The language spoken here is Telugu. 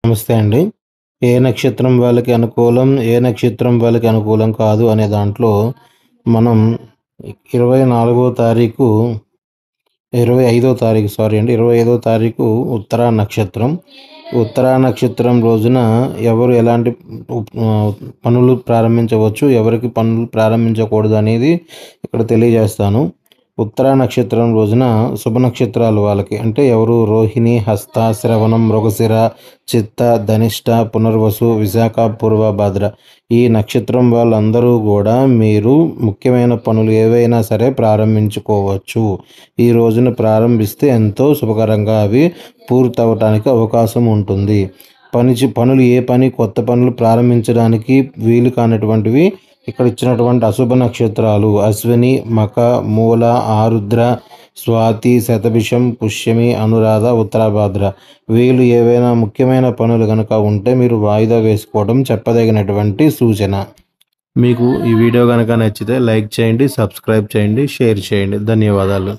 నమస్తే అండి. ఏ నక్షత్రం వాళ్ళకి అనుకూలం, ఏ నక్షత్రం వాళ్ళకి అనుకూలం కాదు అనే దాంట్లో మనం 24వ తారీఖు 25వ తారీఖు సారీ అండి. 25వ తారీఖు ఉత్తరా నక్షత్రం. ఉత్తరా నక్షత్రం రోజున ఎవరు ఎలాంటి పనులు ప్రారంభించవచ్చు, ఎవరికి పనులు ప్రారంభించకూడదు అనేది ఇక్కడ తెలియజేస్తాను. ఉత్తరా నక్షత్రం రోజున శుభ నక్షత్రాలు వాళ్ళకి అంటే ఎవరు రోహిణి, హస్త, శ్రవణం, మృగశిర, చిత్త, ధనిష్ట, పునర్వసు, విశాఖ, పూర్వ, భాద్ర ఈ నక్షత్రం వాళ్ళందరూ కూడా మీరు ముఖ్యమైన పనులు ఏవైనా సరే ప్రారంభించుకోవచ్చు. ఈ రోజున ప్రారంభిస్తే ఎంతో శుభకరంగా అవి పూర్తవటానికి అవకాశం ఉంటుంది. పనులు ఏ పని కొత్త పనులు ప్రారంభించడానికి వీలు కానటువంటివి ఇక్కడ ఇచ్చినటువంటి అశుభ నక్షత్రాలు అశ్విని, మఖ, మూల, ఆరుద్ర, స్వాతి, శతభిషం, పుష్యమి, అనురాధ, ఉత్తరాభాద్ర వీళ్ళు ఏవైనా ముఖ్యమైన పనులు కనుక ఉంటే మీరు వాయిదా వేసుకోవడం చెప్పదగినటువంటి సూచన. మీకు ఈ వీడియో కనుక నచ్చితే లైక్ చేయండి, సబ్స్క్రైబ్ చేయండి, షేర్ చేయండి. ధన్యవాదాలు.